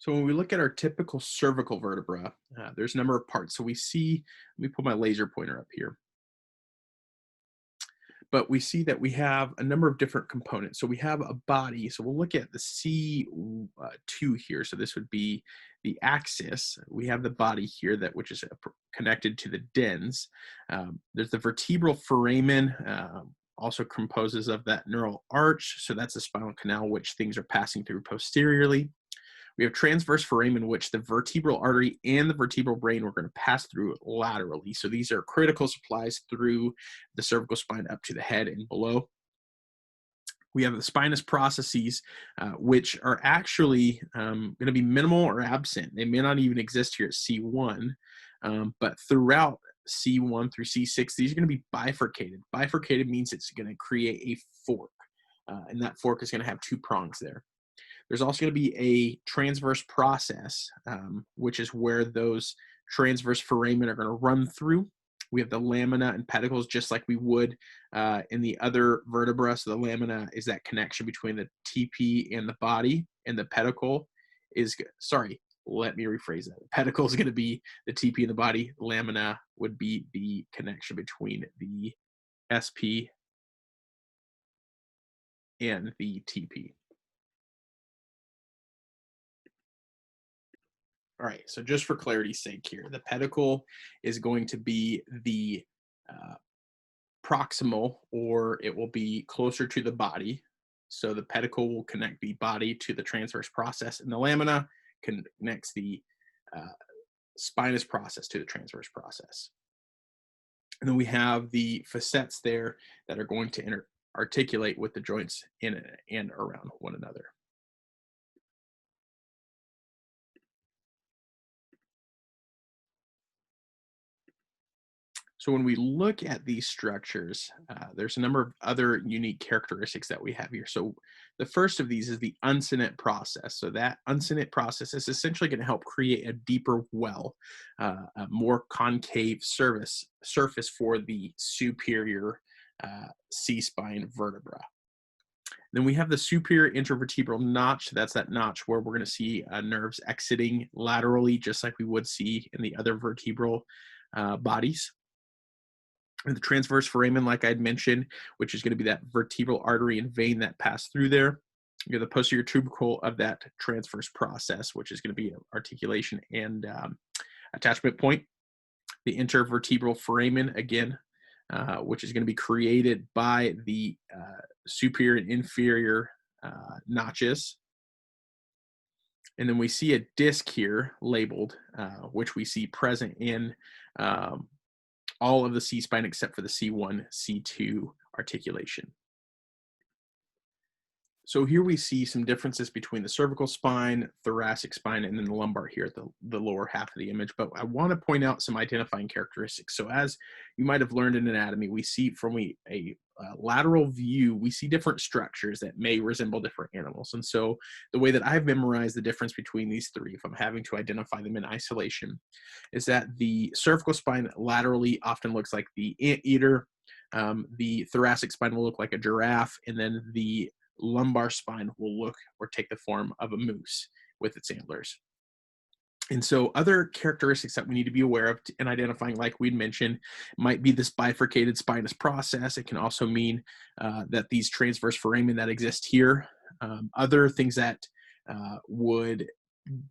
So when we look at our typical cervical vertebra, there's a number of parts. So we see, let me put my laser pointer up here, but we see that we have a number of different components. So we have a body. So we'll look at the C2 here. So this would be the axis. We have the body here that which is connected to the dens. There's the vertebral foramen. Also composes of that neural arch. So that's the spinal canal, which things are passing through posteriorly. We have transverse foramen, which the vertebral artery and the vertebral brain we're going to pass through laterally. So these are critical supplies through the cervical spine up to the head and below. We have the spinous processes, which are actually going to be minimal or absent. They may not even exist here at C1, but throughout C1 through C6, these are going to be bifurcated. Bifurcated means it's going to create a fork, and that fork is going to have two prongs there. There's also going to be a transverse process, which is where those transverse foramen are going to run through. We have the lamina and pedicles, just like we would in the other vertebra. So the lamina is that connection between the TP and the body, and the pedicle is, sorry, let me rephrase that. The pedicle is going to be the TP and the body. Lamina would be the connection between the SP and the TP. All right, so just for clarity's sake here, the pedicle is going to be the uh, proximal, or it will be closer to the body. So the pedicle will connect the body to the transverse process, and the lamina connects the uh, spinous process to the transverse process. And then we have the facets there that are going to articulate with the joints in and around one another. So when we look at these structures, there's a number of other unique characteristics that we have here. So the first of these is the uncinate process. So that uncinate process is essentially going to help create a deeper well, a more concave surface for the superior C-spine vertebra. Then we have the superior intervertebral notch. That's that notch where we're going to see nerves exiting laterally, just like we would see in the other vertebral bodies. And the transverse foramen, like I'd mentioned, which is going to be that vertebral artery and vein that pass through there. You have the posterior tubercle of that transverse process, which is going to be articulation and attachment point. The intervertebral foramen, again, which is going to be created by the superior and inferior notches. And then we see a disc here labeled, which we see present in all of the C-spine except for the C1, C2 articulation. So here we see some differences between the cervical spine, thoracic spine, and then the lumbar here at the lower half of the image. But I want to point out some identifying characteristics. So as you might have learned in anatomy, we see from a lateral view, we see different structures that may resemble different animals. And so the way that I've memorized the difference between these three, if I'm having to identify them in isolation, is that the cervical spine laterally often looks like the anteater, the thoracic spine will look like a giraffe, and then the lumbar spine will look or take the form of a moose with its antlers. And so other characteristics that we need to be aware of in identifying, like we'd mentioned, might be this bifurcated spinous process. It can also mean that these transverse foramen that exist here, other things that would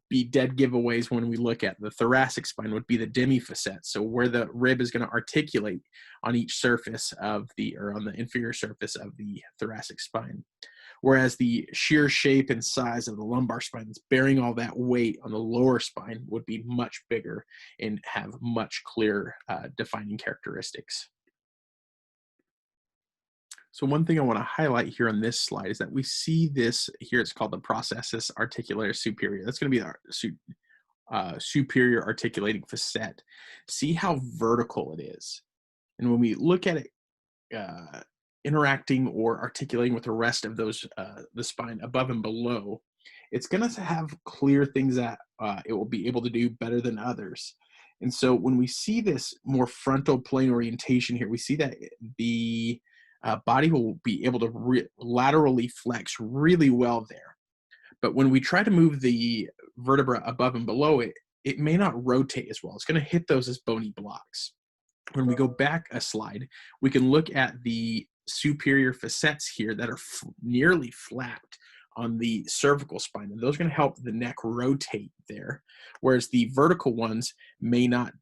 be dead giveaways when we look at the thoracic spine would be the demifacet. So where the rib is going to articulate on each surface of or on the inferior surface of the thoracic spine. Whereas the sheer shape and size of the lumbar spine that's bearing all that weight on the lower spine would be much bigger and have much clearer defining characteristics. So one thing I want to highlight here on this slide is that we see this here, it's called the processus articularis superior. That's going to be our superior articulating facet. See how vertical it is. And when we look at it interacting or articulating with the rest of those, the spine above and below, it's going to have clear things that it will be able to do better than others. And so when we see this more frontal plane orientation here, we see that the body will be able to laterally flex really well there. But when we try to move the vertebra above and below it, it may not rotate as well. It's going to hit those as bony blocks. When we go back a slide, we can look at the superior facets here that are nearly flat on the cervical spine, and those are going to help the neck rotate there, whereas the vertical ones may not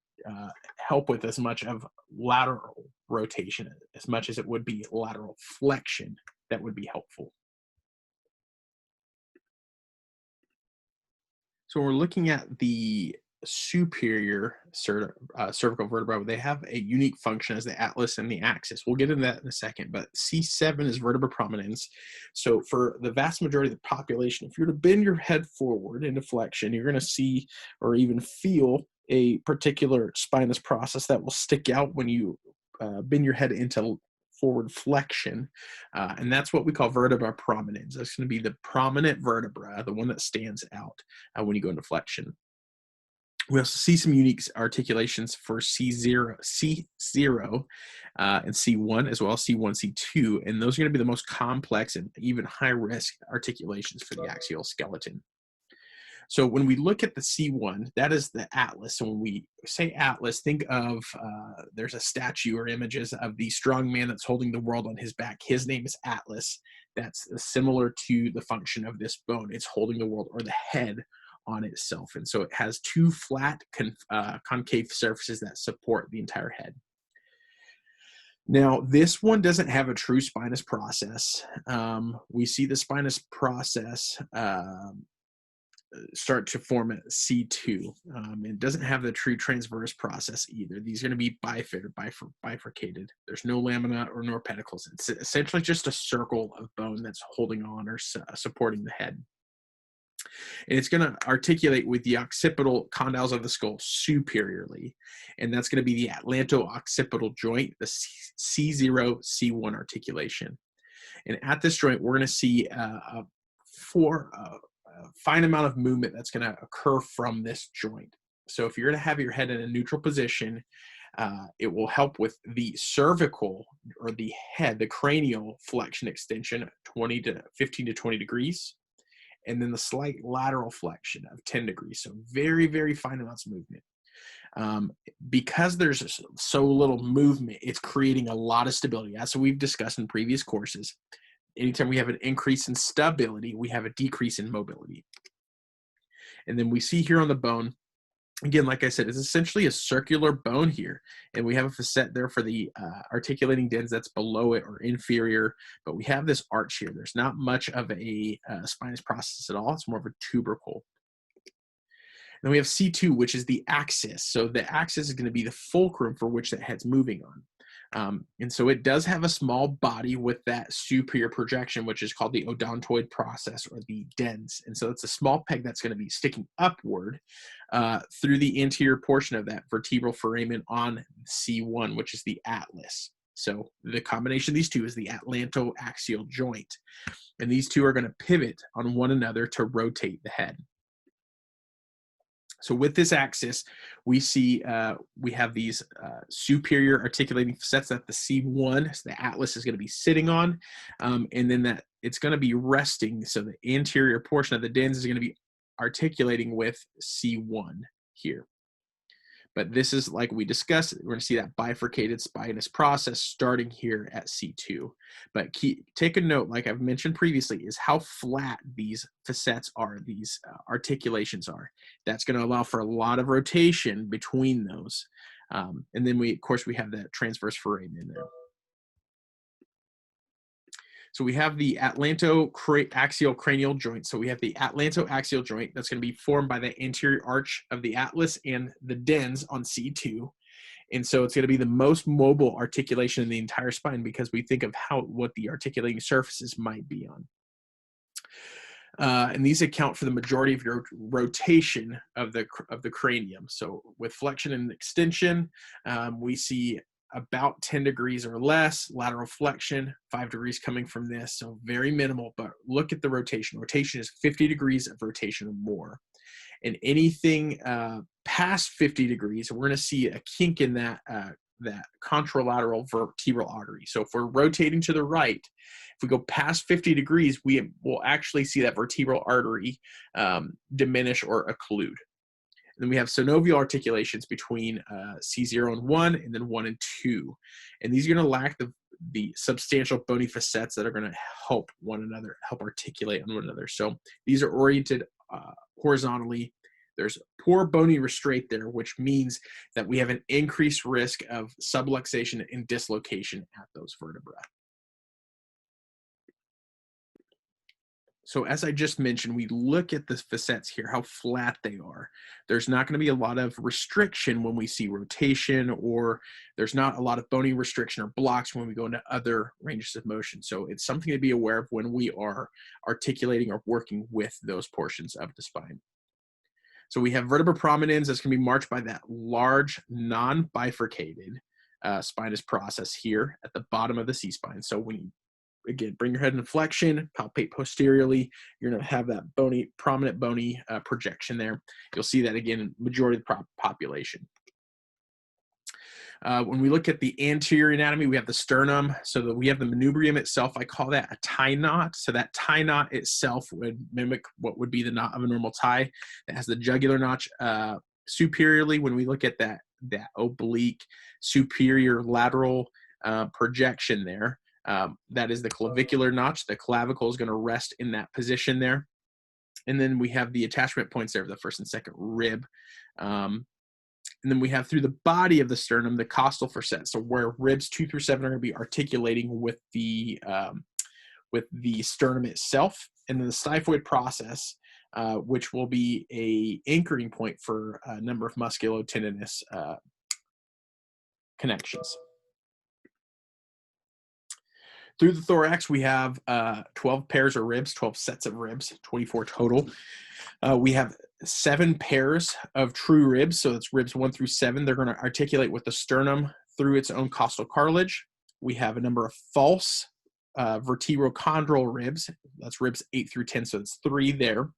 help with as much of lateral rotation as much as it would be lateral flexion that would be helpful. So we're looking at the superior cervical vertebra. They have a unique function as the atlas and the axis. We'll get into that in a second, but C7 is vertebra prominence. So for the vast majority of the population, if you're to bend your head forward into flexion, you're going to see or even feel a particular spinous process that will stick out when you bend your head into forward flexion, and that's what we call vertebra prominence. That's going to be the prominent vertebra, the one that stands out when you go into flexion. We also see some unique articulations for C0 and C1, as well as C1, C2, and those are going to be the most complex and even high-risk articulations for the axial skeleton. So when we look at the C1, that is the atlas. So when we say atlas, think of there's a statue or images of the strong man that's holding the world on his back. His name is Atlas. That's similar to the function of this bone. It's holding the world or the head on itself. And so it has two flat concave surfaces that support the entire head. Now, this one doesn't have a true spinous process. We see the spinous process start to form at C2. It doesn't have the true transverse process either. These are going to be bifurcated. There's no lamina or nor pedicles. It's essentially just a circle of bone that's holding on or supporting the head. And it's going to articulate with the occipital condyles of the skull superiorly. And that's going to be the atlanto-occipital joint, the C0, C1 articulation. And at this joint, we're going to see a fine amount of movement that's going to occur from this joint. So if you're going to have your head in a neutral position, it will help with the cervical or the head, the cranial flexion extension, 15 to 20 degrees, and then the slight lateral flexion of 10 degrees. So very, very fine amounts of movement. Because there's so little movement, it's creating a lot of stability. As we've discussed in previous courses, anytime we have an increase in stability, we have a decrease in mobility. And then we see here on the bone, again, like I said, it's essentially a circular bone here. And we have a facet there for the articulating dens that's below it or inferior. But we have this arch here. There's not much of a spinous process at all. It's more of a tubercle. Then we have C2, which is the axis. So the axis is going to be the fulcrum for which that head's moving on. And so it does have a small body with that superior projection, which is called the odontoid process or the dens. And so it's a small peg that's going to be sticking upward through the anterior portion of that vertebral foramen on C1, which is the atlas. So the combination of these two is the atlantoaxial joint. And these two are going to pivot on one another to rotate the head. So with this axis, we see we have these superior articulating facets that the C1, so the atlas, is going to be sitting on, and then that it's going to be resting. So the anterior portion of the dens is going to be articulating with C1 here. But this is, like we discussed, we're going to see that bifurcated spinous process starting here at C2. But take a note, like I've mentioned previously, is how flat these facets are, these articulations are. That's going to allow for a lot of rotation between those. And then of course, we have that transverse foramen in there. So we have the atlantoaxial cranial joint. So we have the atlantoaxial joint that's going to be formed by the anterior arch of the atlas and the dens on C2. And so it's going to be the most mobile articulation in the entire spine because we think of what the articulating surfaces might be on. And these account for the majority of your rotation of the cranium. So with flexion and extension, we see about 10 degrees or less, lateral flexion, 5 degrees coming from this, so very minimal, but look at the rotation. Rotation is 50 degrees of rotation or more. And anything past 50 degrees, we're going to see a kink in that that contralateral vertebral artery. So if we're rotating to the right, if we go past 50 degrees, we will actually see that vertebral artery diminish or occlude. And then we have synovial articulations between C0 and 1, and then 1 and 2. And these are going to lack the substantial bony facets that are going to help one another, help articulate on one another. So these are oriented horizontally. There's poor bony restraint there, which means that we have an increased risk of subluxation and dislocation at those vertebrae. So as I just mentioned, we look at the facets here, how flat they are. There's not going to be a lot of restriction when we see rotation, or there's not a lot of bony restriction or blocks when we go into other ranges of motion. So it's something to be aware of when we are articulating or working with those portions of the spine. So we have vertebra prominens that's going to be marked by that large non-bifurcated spinous process here at the bottom of the C-spine. So when you, again, bring your head in flexion, palpate posteriorly, you're going to have that bony, prominent bony projection there. You'll see that again in majority of the population. When we look at the anterior anatomy, we have the sternum. So that we have the manubrium itself. I call that a tie knot. So that tie knot itself would mimic what would be the knot of a normal tie. It has the jugular notch superiorly. When we look at that oblique superior lateral projection there, that is the clavicular notch. The clavicle is going to rest in that position there. And then we have the attachment points there of the first and second rib. And then we have through the body of the sternum, the costal facet. So where ribs 2 through 7 are going to be articulating with the sternum itself. And then the xiphoid process, which will be a anchoring point for a number of musculotendinous connections. Through the thorax, we have 12 pairs of ribs, 12 sets of ribs, 24 total. We have 7 pairs of true ribs, so it's ribs 1 through 7. They're going to articulate with the sternum through its own costal cartilage. We have a number of false vertebrochondral ribs. That's ribs 8 through 10, so it's 3 there.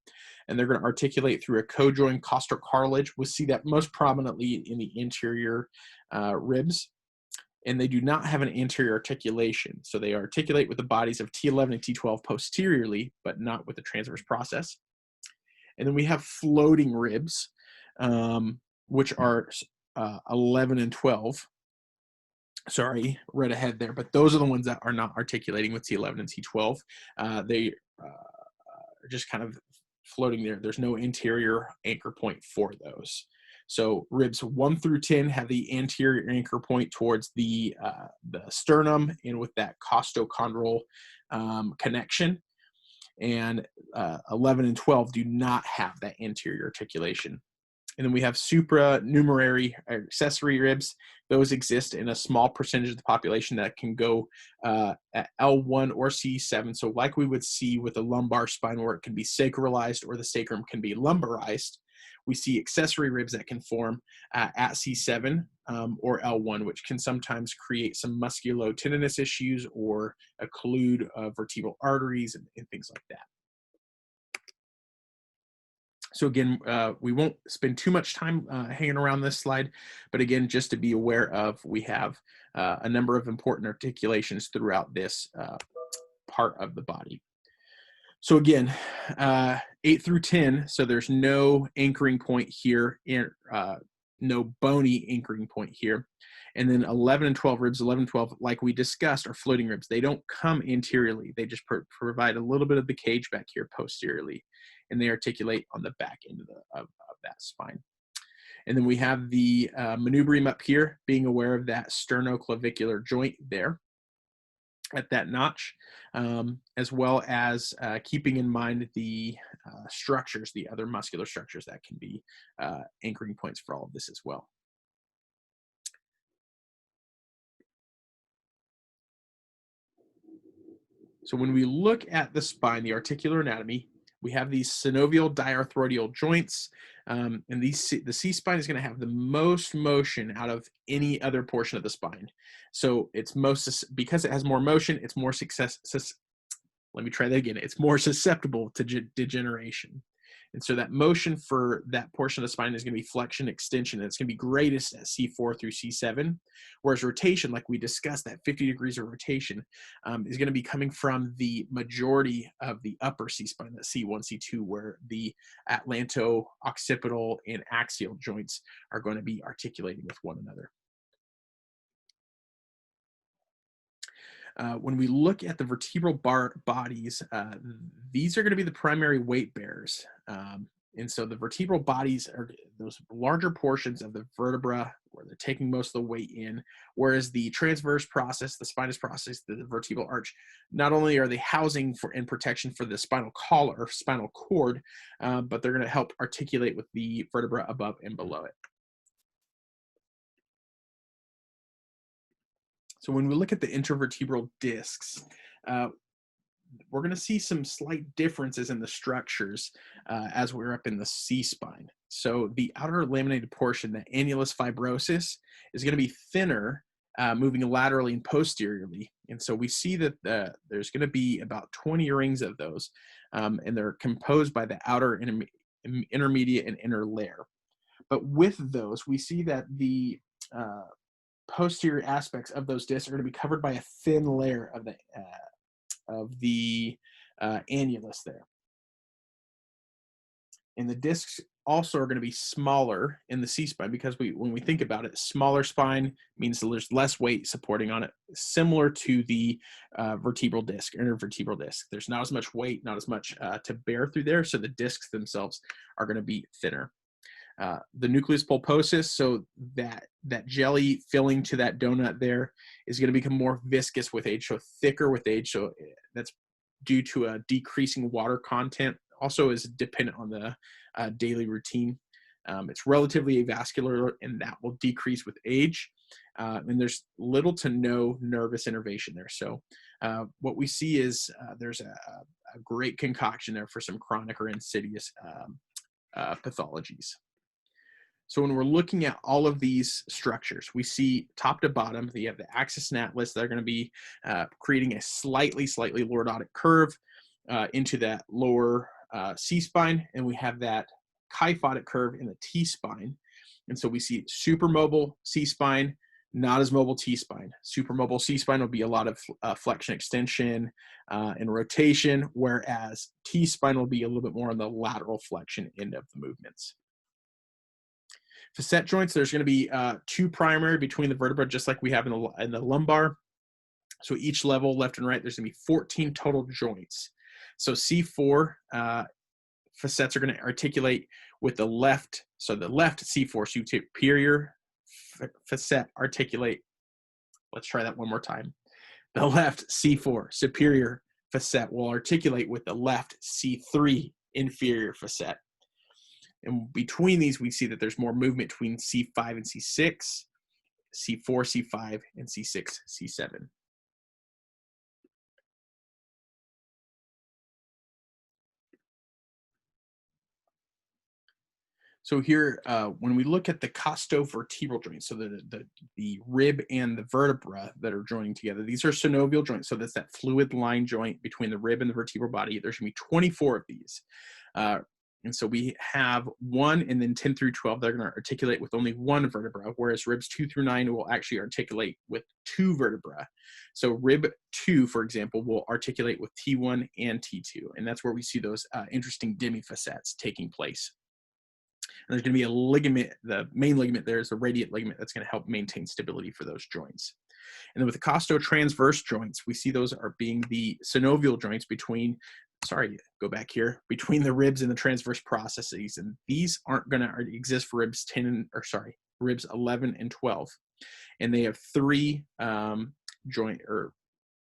And they're going to articulate through a cojoined costal cartilage. We'll see that most prominently in the interior ribs. And they do not have an anterior articulation. So they articulate with the bodies of T11 and T12 posteriorly, but not with the transverse process. And then we have floating ribs, which are 11 and 12. Sorry, read ahead there, but those are the ones that are not articulating with T11 and T12. They are just kind of floating there. There's no anterior anchor point for those. So ribs 1 through 10 have the anterior anchor point towards the sternum and with that costochondral connection. And 11 and 12 do not have that anterior articulation. And then we have supranumerary accessory ribs. Those exist in a small percentage of the population that can go at L1 or C7. So like we would see with a lumbar spine where it can be sacralized or the sacrum can be lumbarized, we see accessory ribs that can form at C7 or L1, which can sometimes create some musculotendinous issues or occlude vertebral arteries and things like that. So again, we won't spend too much time hanging around this slide, but again, just to be aware of, we have a number of important articulations throughout this part of the body. So again, 8 through 10, so there's no anchoring point here, no bony anchoring point here. And then 11 and 12 ribs, 11 and 12, like we discussed, are floating ribs. They don't come anteriorly. They just provide a little bit of the cage back here posteriorly, and they articulate on the back end of that spine. And then we have the manubrium up here, being aware of that sternoclavicular joint there at that notch, as well as keeping in mind the structures, the other muscular structures that can be anchoring points for all of this as well. So when we look at the spine, the articular anatomy, we have these synovial diarthroidal joints, and the C-spine is going to have the most motion out of any other portion of the spine. So it's because it has more motion, it's more it's more susceptible to degeneration. And so that motion for that portion of the spine is going to be flexion, extension, and it's going to be greatest at C4 through C7. Whereas rotation, like we discussed, that 50 degrees of rotation is going to be coming from the majority of the upper C-spine, that C1, C2, where the atlanto-occipital and axial joints are going to be articulating with one another. When we look at the vertebral bodies, these are going to be the primary weight bearers. And so the vertebral bodies are those larger portions of the vertebra where they're taking most of the weight in, whereas the transverse process, the spinous process, the vertebral arch, not only are they housing for and protection for the spinal collar or spinal cord, but they're going to help articulate with the vertebra above and below it. So when we look at the intervertebral discs, we're going to see some slight differences in the structures as we're up in the C-spine. So the outer laminated portion, the annulus fibrosus, is going to be thinner, moving laterally and posteriorly. And so we see that there's going to be about 20 rings of those, and they're composed by the outer, intermediate, and inner layer. But with those, we see that the posterior aspects of those discs are going to be covered by a thin layer of the annulus there. And the discs also are going to be smaller in the C-spine because when we think about it, smaller spine means there's less weight supporting on it, similar to the vertebral disc, intervertebral disc. There's not as much weight, not as much to bear through there, so the discs themselves are going to be thinner. The nucleus pulposus, so that jelly filling to that donut there is going to become more viscous with age, so thicker with age. So that's due to a decreasing water content. Also is dependent on the daily routine. It's relatively avascular, and that will decrease with age. And there's little to no nervous innervation there. So what we see is there's a great concoction there for some chronic or insidious pathologies. So when we're looking at all of these structures, we see top to bottom, you have the axis and atlas that are going to be creating a slightly lordotic curve into that lower C-spine, and we have that kyphotic curve in the T-spine. And so we see supermobile C-spine, not as mobile T-spine. Supermobile C-spine will be a lot of flexion, extension, and rotation, whereas T-spine will be a little bit more on the lateral flexion end of the movements. Facet joints, there's going to be two primary between the vertebra, just like we have in the lumbar. So each level, left and right, there's going to be 14 total joints. So C4 facets are going to articulate with the left. So the left C4 superior facet articulate. Let's try that one more time. The left C4 superior facet will articulate with the left C3 inferior facet. And between these, we see that there's more movement between C5 and C6, C4, C5, and C6, C7. So here, when we look at the costovertebral joints, so the rib and the vertebra that are joining together, these are synovial joints. So that's that fluid line joint between the rib and the vertebral body. There's going to be 24 of these. And so we have 1 and then 10 through 12, they're going to articulate with only one vertebra, whereas ribs 2 through 9 will actually articulate with 2 vertebrae. So rib 2, for example, will articulate with T1 and T2. And that's where we see those interesting demifacets taking place. And there's going to be a ligament, the main ligament there is the radiate ligament that's going to help maintain stability for those joints. And then with the costotransverse joints, we see those are being the synovial joints between between the ribs and the transverse processes. And these aren't going to exist for ribs 11 and 12. And they have 3 joint or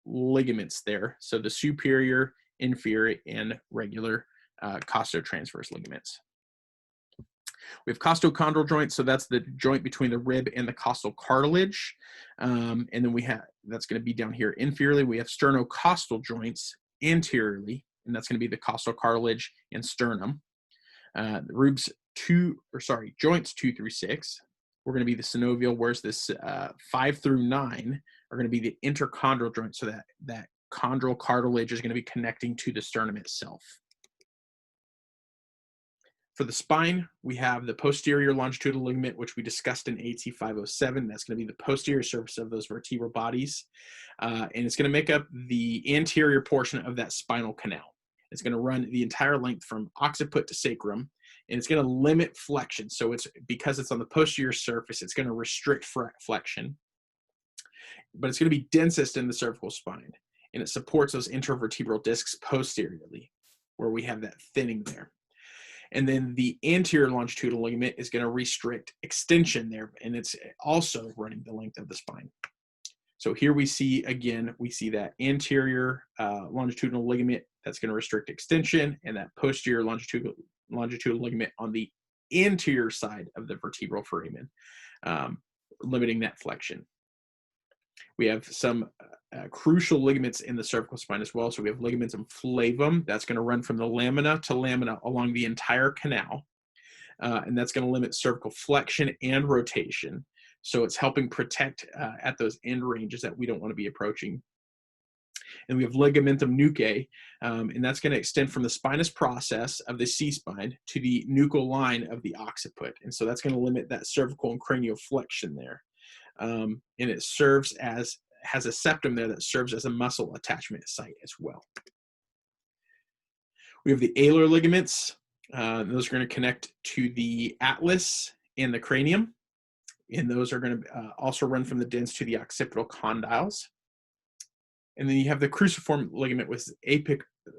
ligaments there. So the superior, inferior, and regular costotransverse ligaments. We have costochondral joints, so that's the joint between the rib and the costal cartilage. And then that's going to be down here inferiorly. We have sternocostal joints anteriorly, and that's going to be the costal cartilage and sternum. Joints 2 through 6, we're going to be the synovial, whereas this 5 through 9 are going to be the interchondral joints, so that chondral cartilage is going to be connecting to the sternum itself. For the spine, we have the posterior longitudinal ligament, which we discussed in AT 507. That's going to be the posterior surface of those vertebral bodies. And it's going to make up the anterior portion of that spinal canal. It's going to run the entire length from occiput to sacrum, and it's going to limit flexion. So because it's on the posterior surface, it's going to restrict flexion. But it's going to be densest in the cervical spine, and it supports those intervertebral discs posteriorly, where we have that thinning there. And then the anterior longitudinal ligament is going to restrict extension there, and it's also running the length of the spine. So here we see that anterior longitudinal ligament that's going to restrict extension, and that posterior longitudinal ligament on the anterior side of the vertebral foramen, limiting that flexion. We have some crucial ligaments in the cervical spine as well. So we have ligamentum flavum that's going to run from the lamina to lamina along the entire canal, and that's going to limit cervical flexion and rotation. So it's helping protect at those end ranges that we don't want to be approaching. And we have ligamentum nuchae, and that's going to extend from the spinous process of the C-spine to the nuchal line of the occiput. And so that's going to limit that cervical and cranial flexion there. And it has a septum there that serves as a muscle attachment site as well. We have the alar ligaments. Those are going to connect to the atlas and the cranium. And those are going to also run from the dens to the occipital condyles. And then you have the cruciform ligament, which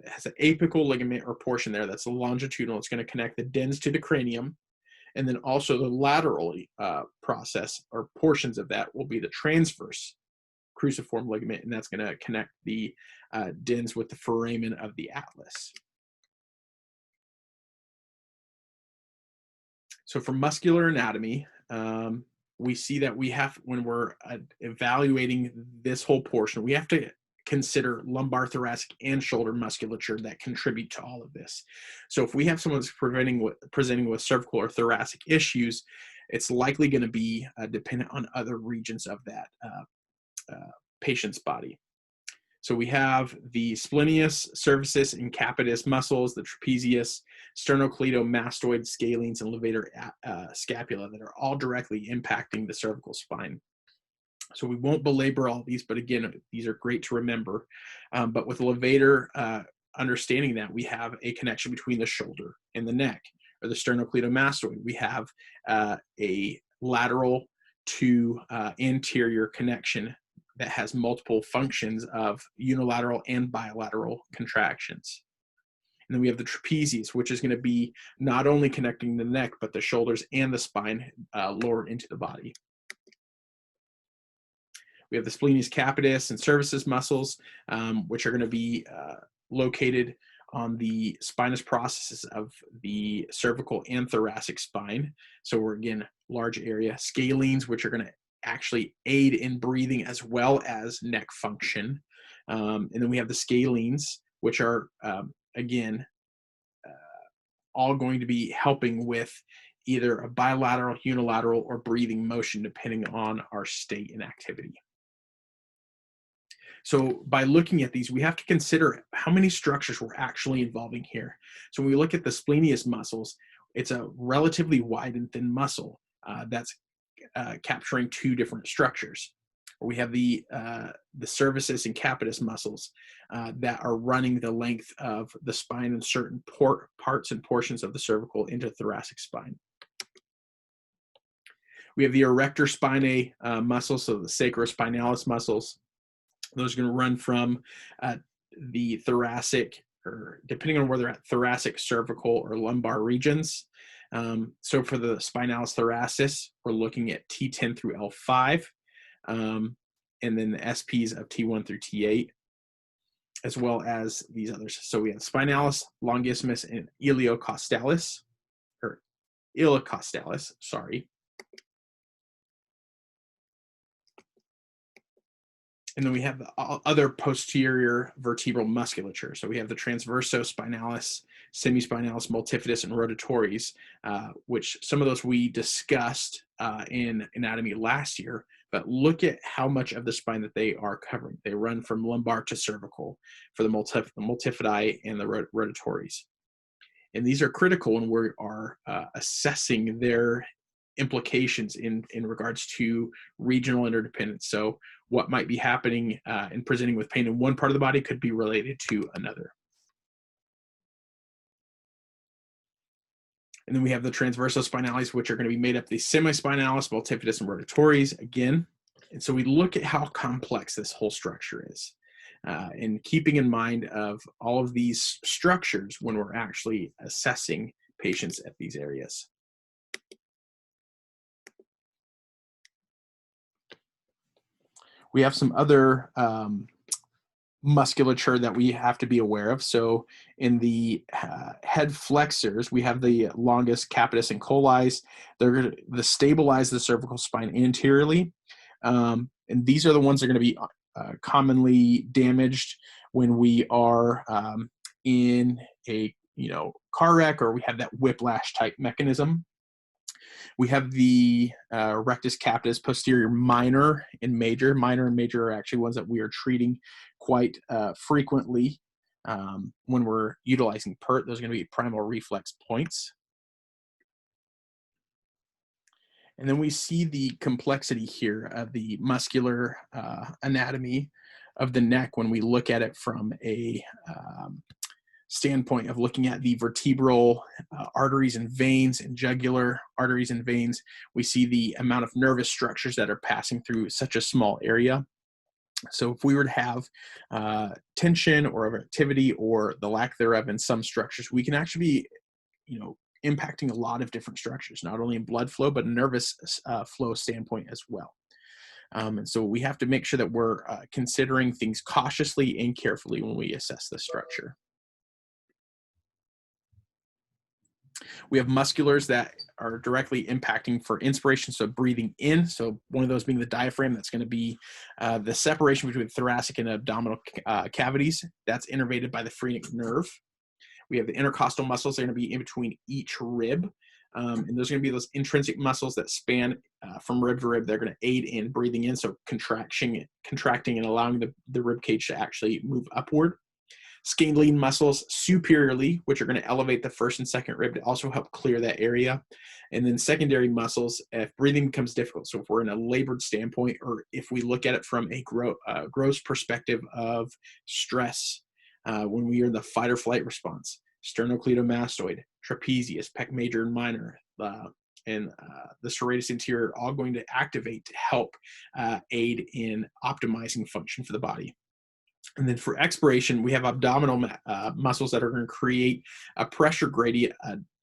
has an apical ligament or portion there that's longitudinal. It's going to connect the dens to the cranium. And then also the lateral process or portions of that will be the transverse cruciform ligament, and that's going to connect the dens with the foramen of the atlas. So for muscular anatomy, we see that when we're evaluating this whole portion, we have to consider lumbar, thoracic, and shoulder musculature that contribute to all of this. So if we have someone that's presenting with cervical or thoracic issues, it's likely going to be dependent on other regions of that patient's body. So we have the splenius, cervicis, and capitis muscles, the trapezius, sternocleidomastoid, scalenes, and levator scapula that are all directly impacting the cervical spine. So we won't belabor all these, but again, these are great to remember. But with levator, understanding that we have a connection between the shoulder and the neck, or the sternocleidomastoid. We have a lateral to anterior connection that has multiple functions of unilateral and bilateral contractions. And then we have the trapezius, which is going to be not only connecting the neck, but the shoulders and the spine lower into the body. We have the splenius capitis and cervicis muscles, which are going to be located on the spinous processes of the cervical and thoracic spine. So we're, again, large area. Scalenes, which are going to actually aid in breathing as well as neck function. And then we have the scalenes, which are, again, all going to be helping with either a bilateral, unilateral, or breathing motion, depending on our state and activity. So by looking at these, we have to consider how many structures we're actually involving here. So when we look at the splenius muscles, it's a relatively wide and thin muscle that's capturing two different structures. We have the cervicis and capitis muscles that are running the length of the spine in certain parts and portions of the cervical into thoracic spine. We have the erector spinae muscles, so the sacrospinalis muscles. Those are going to run from the thoracic, or depending on where they're at, thoracic, cervical, or lumbar regions. So for the spinalis thoracis, we're looking at T10 through L5, and then the SPs of T1 through T8, as well as these others. So we have spinalis, longissimus, and iliocostalis, sorry. And then we have the other posterior vertebral musculature. So we have the transversospinalis, semispinalis, multifidus, and rotatories, which some of those we discussed in anatomy last year, but look at how much of the spine that they are covering. They run from lumbar to cervical for the multifidi and the rotatories. And these are critical when we are assessing their implications in regards to regional interdependence. So what might be happening and presenting with pain in one part of the body could be related to another. And then we have the transverso spinalis, which are going to be made up of the semispinalis, multifidus, and rotatories again. And so we look at how complex this whole structure is. And keeping in mind of all of these structures when we're actually assessing patients at these areas. We have some other musculature that we have to be aware of. So in the head flexors, we have the longus, capitis, and collis. They're going to stabilize the cervical spine anteriorly. And these are the ones that are going to be commonly damaged when we are in a car wreck, or we have that whiplash type mechanism. We have the rectus capitis, posterior minor and major. Minor and major are actually ones that we are treating quite frequently when we're utilizing PERT. Those are going to be primal reflex points. And then we see the complexity here of the muscular anatomy of the neck when we look at it from a standpoint of looking at the vertebral arteries and veins and jugular arteries and veins. We see the amount of nervous structures that are passing through such a small area. So if we were to have tension or activity or the lack thereof in some structures, we can actually be, impacting a lot of different structures, not only in blood flow, but nervous flow standpoint as well. And so we have to make sure that we're considering things cautiously and carefully when we assess the structure. We have musculars that are directly impacting for inspiration, so breathing in. So one of those being the diaphragm, that's going to be the separation between thoracic and abdominal cavities. That's innervated by the phrenic nerve. We have the intercostal muscles. They're going to be in between each rib. And those are going to be those intrinsic muscles that span from rib to rib. They're going to aid in breathing in, so contracting and allowing the rib cage to actually move upward. Scalene muscles superiorly, which are going to elevate the first and second rib to also help clear that area. And then secondary muscles, if breathing becomes difficult. So if we're in a labored standpoint, or if we look at it from a gross perspective of stress, when we are in the fight or flight response, sternocleidomastoid, trapezius, pec major and minor, and the serratus anterior, all going to activate to help aid in optimizing function for the body. And then for expiration, we have abdominal muscles that are going to create a pressure gradient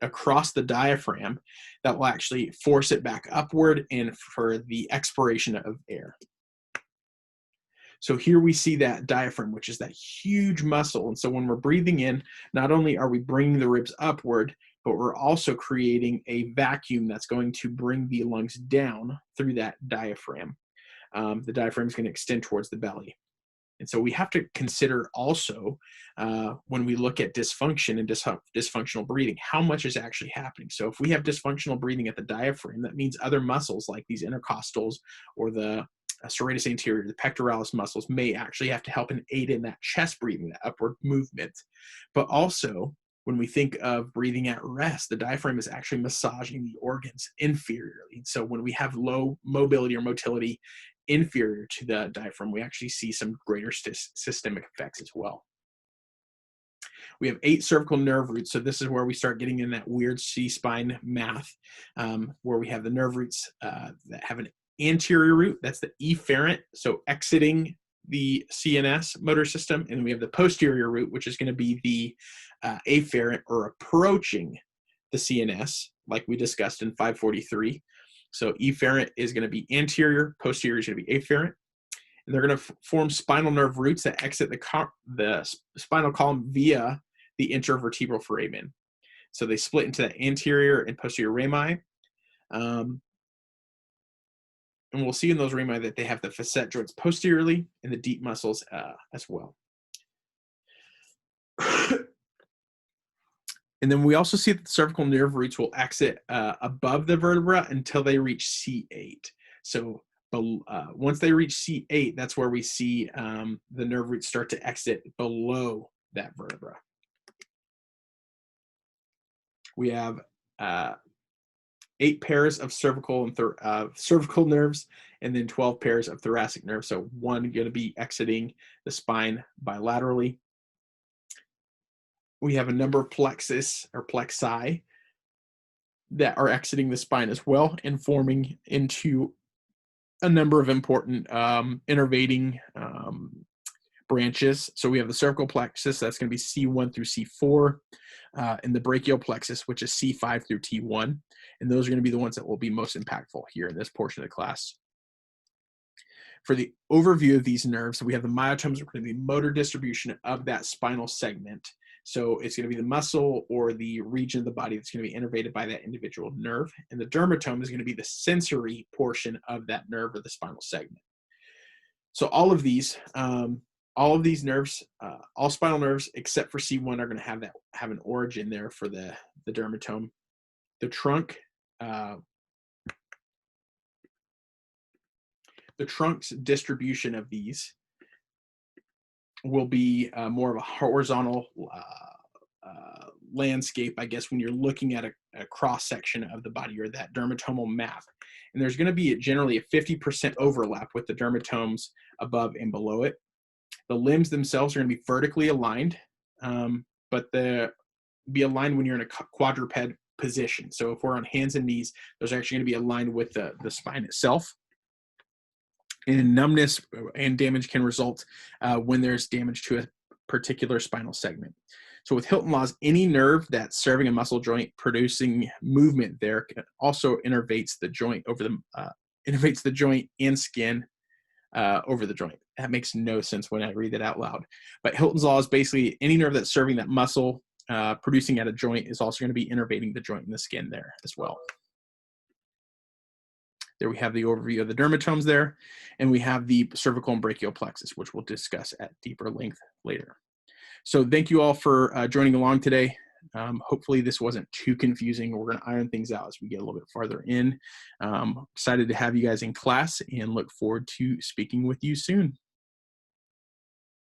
across the diaphragm that will actually force it back upward and for the expiration of air. So here we see that diaphragm, which is that huge muscle. And so when we're breathing in, not only are we bringing the ribs upward, but we're also creating a vacuum that's going to bring the lungs down through that diaphragm. The diaphragm is going to extend towards the belly. And so we have to consider also when we look at dysfunction and dysfunctional breathing, how much is actually happening. So if we have dysfunctional breathing at the diaphragm, that means other muscles like these intercostals or the serratus anterior, the pectoralis muscles may actually have to help and aid in that chest breathing, that upward movement. But also, when we think of breathing at rest, the diaphragm is actually massaging the organs inferiorly. So when we have low mobility or motility inferior to the diaphragm, we actually see some greater systemic effects as well. We have 8 cervical nerve roots. So this is where we start getting in that weird C-spine math, where we have the nerve roots that have an anterior root. That's the efferent, so exiting the CNS motor system. And we have the posterior root, which is going to be the afferent, or approaching the CNS, like we discussed in 543. So efferent is going to be anterior, posterior is going to be afferent. And they're going to form spinal nerve roots that exit the spinal column via the intervertebral foramen. So they split into the anterior and posterior rami. And we'll see in those rami that they have the facet joints posteriorly and the deep muscles as well. And then we also see that the cervical nerve roots will exit above the vertebra until they reach C8. So once they reach C8, that's where we see the nerve roots start to exit below that vertebra. We have 8 pairs of cervical and cervical nerves, and then 12 pairs of thoracic nerves. So one going to be exiting the spine bilaterally. We have a number of plexus or plexi that are exiting the spine as well and forming into a number of important innervating branches. So we have the cervical plexus, that's going to be C1 through C4, and the brachial plexus, which is C5 through T1. And those are going to be the ones that will be most impactful here in this portion of the class. For the overview of these nerves, we have the myotomes, which are going to be motor distribution of that spinal segment. So it's going to be the muscle or the region of the body that's going to be innervated by that individual nerve. And the dermatome is going to be the sensory portion of that nerve or the spinal segment. So all of these nerves, all spinal nerves except for C1 are going to have an origin there for the dermatome. The trunk, the trunk's distribution of these will be more of a horizontal landscape, I guess, when you're looking at a cross section of the body or that dermatomal map. And there's going to be generally a 50% overlap with the dermatomes above and below it. The limbs themselves are going to be vertically aligned, but they'll be aligned when you're in a quadruped position. So if we're on hands and knees, those are actually going to be aligned with the spine itself. And numbness and damage can result when there's damage to a particular spinal segment. So with Hilton Laws, any nerve that's serving a muscle joint producing movement there also innervates the joint innervates the joint and skin over the joint. That makes no sense when I read that out loud. But Hilton's Law is basically any nerve that's serving that muscle producing at a joint is also going to be innervating the joint and the skin there as well. There we have the overview of the dermatomes there, and we have the cervical and brachial plexus, which we'll discuss at deeper length later. So thank you all for joining along today. Hopefully this wasn't too confusing. We're going to iron things out as we get a little bit farther in. Excited to have you guys in class and look forward to speaking with you soon.